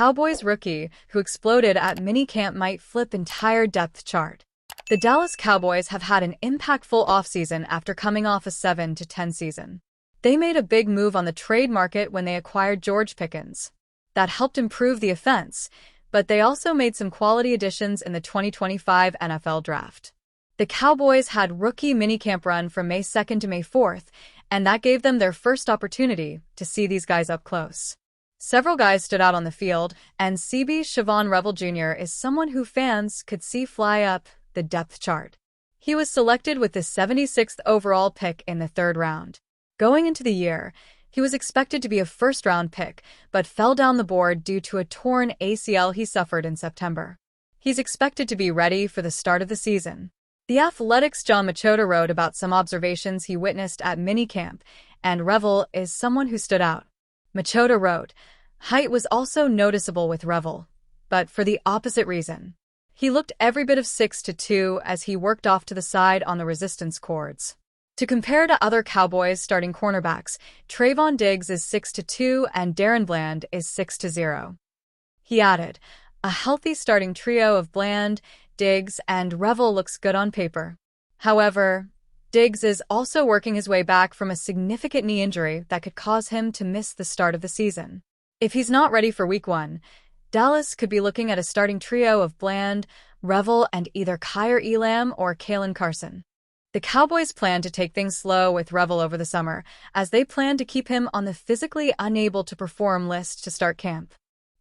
Cowboys rookie who exploded at minicamp might flip entire depth chart. The Dallas Cowboys have had an impactful offseason after coming off a 7-10 season. They made a big move on the trade market when they acquired George Pickens. That helped improve the offense, but they also made some quality additions in the 2025 NFL Draft. The Cowboys had rookie minicamp run from May 2nd to May 4th, and that gave them their first opportunity to see these guys up close. Several guys stood out on the field, and CB Siobhan Revel Jr. is someone who fans could see fly up the depth chart. He was selected with the 76th overall pick in the 3rd round. Going into the year, he was expected to be a first-round pick, but fell down the board due to a torn ACL he suffered in September. He's expected to be ready for the start of the season. The Athletic's John Machota wrote about some observations he witnessed at minicamp, and Revel is someone who stood out. Machota wrote, "Height was also noticeable with Revel, but for the opposite reason. He looked every bit of 6'2" as he worked off to the side on the resistance cords." To compare to other Cowboys starting cornerbacks, Trayvon Diggs is 6'2" and Darren Bland is 6'0". He added, "A healthy starting trio of Bland, Diggs, and Revel looks good on paper." However, Diggs is also working his way back from a significant knee injury that could cause him to miss the start of the season. If he's not ready for Week 1, Dallas could be looking at a starting trio of Bland, Revel, and either Kyer Elam or Kalen Carson. The Cowboys plan to take things slow with Revel over the summer, as they plan to keep him on the physically unable to perform list to start camp.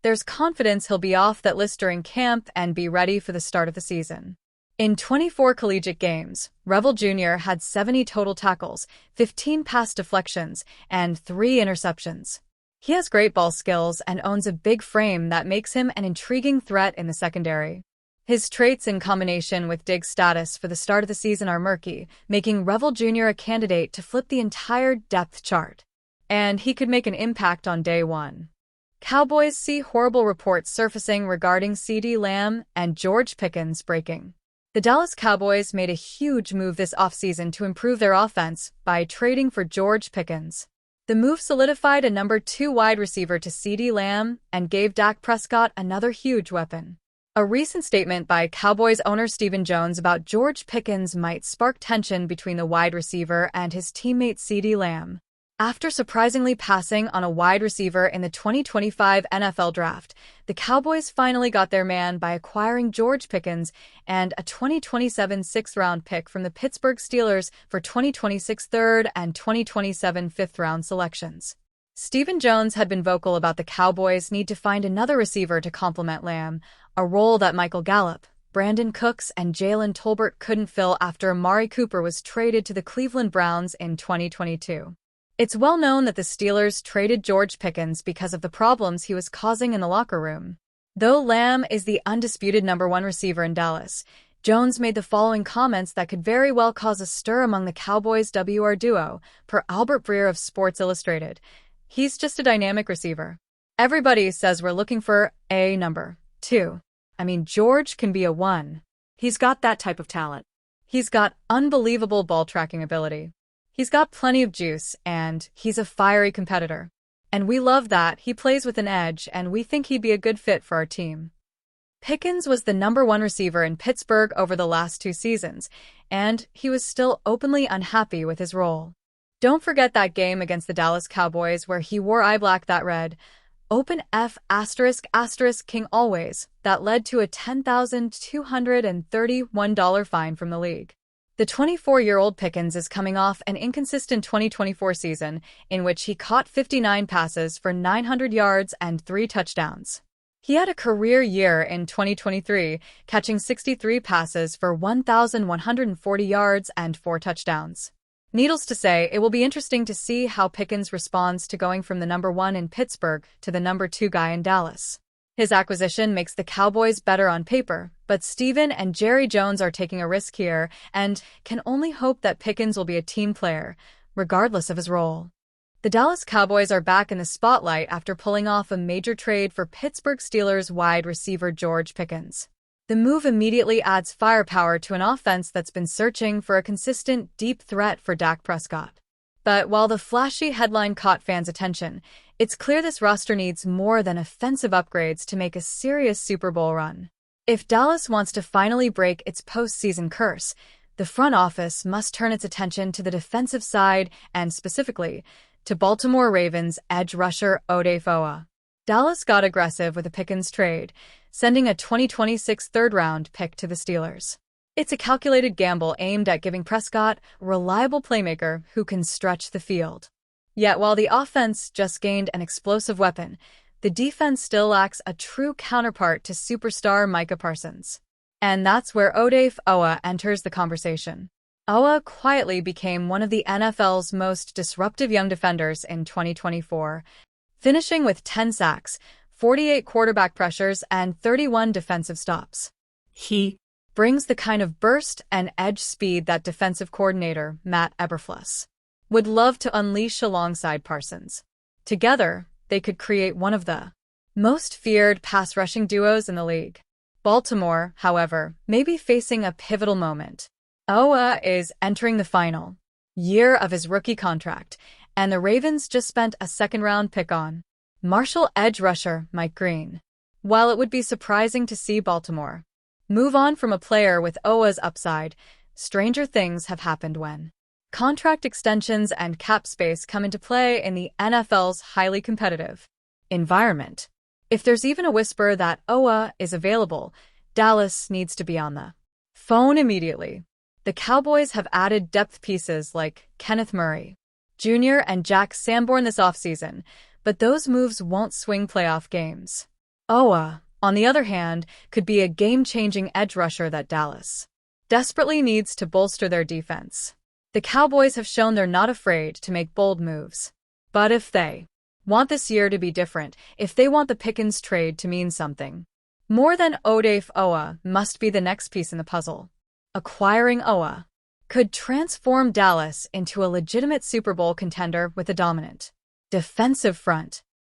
There's confidence he'll be off that list during camp and be ready for the start of the season. In 24 collegiate games, Revel Jr. had 70 total tackles, 15 pass deflections, and 3 interceptions. He has great ball skills and owns a big frame that makes him an intriguing threat in the secondary. His traits in combination with Diggs' status for the start of the season are murky, making Revel Jr. a candidate to flip the entire depth chart. And he could make an impact on day 1. Cowboys see horrible reports surfacing regarding CeeDee Lamb and George Pickens breaking. The Dallas Cowboys made a huge move this offseason to improve their offense by trading for George Pickens. The move solidified a number 2 wide receiver to CeeDee Lamb and gave Dak Prescott another huge weapon. A recent statement by Cowboys owner Stephen Jones about George Pickens might spark tension between the wide receiver and his teammate CeeDee Lamb. After surprisingly passing on a wide receiver in the 2025 NFL Draft, the Cowboys finally got their man by acquiring George Pickens and a 2027 6th-round pick from the Pittsburgh Steelers for 2026 3rd and 2027 5th-round selections. Stephen Jones had been vocal about the Cowboys' need to find another receiver to complement Lamb, a role that Michael Gallup, Brandon Cooks, and Jalen Tolbert couldn't fill after Amari Cooper was traded to the Cleveland Browns in 2022. It's well known that the Steelers traded George Pickens because of the problems he was causing in the locker room. Though Lamb is the undisputed number 1 receiver in Dallas, Jones made the following comments that could very well cause a stir among the Cowboys' WR duo, per Albert Breer of Sports Illustrated. "He's just a dynamic receiver. Everybody says we're looking for a number 2. I mean, George can be a 1. He's got that type of talent. He's got unbelievable ball tracking ability. He's got plenty of juice, and he's a fiery competitor. And we love that he plays with an edge, and we think he'd be a good fit for our team." Pickens was the number 1 receiver in Pittsburgh over the last 2 seasons, and he was still openly unhappy with his role. Don't forget that game against the Dallas Cowboys where he wore eye black that read, "Open F*** King Always," that led to a $10,231 fine from the league. The 24-year-old Pickens is coming off an inconsistent 2024 season in which he caught 59 passes for 900 yards and 3 touchdowns. He had a career year in 2023, catching 63 passes for 1,140 yards and 4 touchdowns. Needless to say, it will be interesting to see how Pickens responds to going from the number 1 in Pittsburgh to the number 2 guy in Dallas. His acquisition makes the Cowboys better on paper, but Stephen and Jerry Jones are taking a risk here and can only hope that Pickens will be a team player, regardless of his role. The Dallas Cowboys are back in the spotlight after pulling off a major trade for Pittsburgh Steelers wide receiver George Pickens. The move immediately adds firepower to an offense that's been searching for a consistent, deep threat for Dak Prescott. But while the flashy headline caught fans' attention, it's clear this roster needs more than offensive upgrades to make a serious Super Bowl run. If Dallas wants to finally break its postseason curse, the front office must turn its attention to the defensive side and, specifically, to Baltimore Ravens edge rusher Odafe. Dallas got aggressive with a Pickens trade, sending a 2026 third-round pick to the Steelers. It's a calculated gamble aimed at giving Prescott a reliable playmaker who can stretch the field. Yet while the offense just gained an explosive weapon, the defense still lacks a true counterpart to superstar Micah Parsons. And that's where Oweh enters the conversation. Oweh quietly became one of the NFL's most disruptive young defenders in 2024, finishing with 10 sacks, 48 quarterback pressures, and 31 defensive stops. He brings the kind of burst and edge speed that defensive coordinator Matt Eberflus would love to unleash alongside Parsons. Together, they could create one of the most feared pass-rushing duos in the league. Baltimore, however, may be facing a pivotal moment. Oweh is entering the final year of his rookie contract, and the Ravens just spent a second-round pick on Marshall edge rusher Mike Green. While it would be surprising to see Baltimore move on from a player with Oweh's upside, stranger things have happened when contract extensions and cap space come into play in the NFL's highly competitive environment. If there's even a whisper that Oweh is available, Dallas needs to be on the phone immediately. The Cowboys have added depth pieces like Kenneth Murray Jr. and Jack Sanborn this offseason, but those moves won't swing playoff games. Oweh, on the other hand, could be a game-changing edge rusher that Dallas desperately needs to bolster their defense. The Cowboys have shown they're not afraid to make bold moves. But if they want this year to be different, if they want the Pickens trade to mean something more than Oweh must be the next piece in the puzzle. Acquiring Oweh could transform Dallas into a legitimate Super Bowl contender with a dominant defensive front.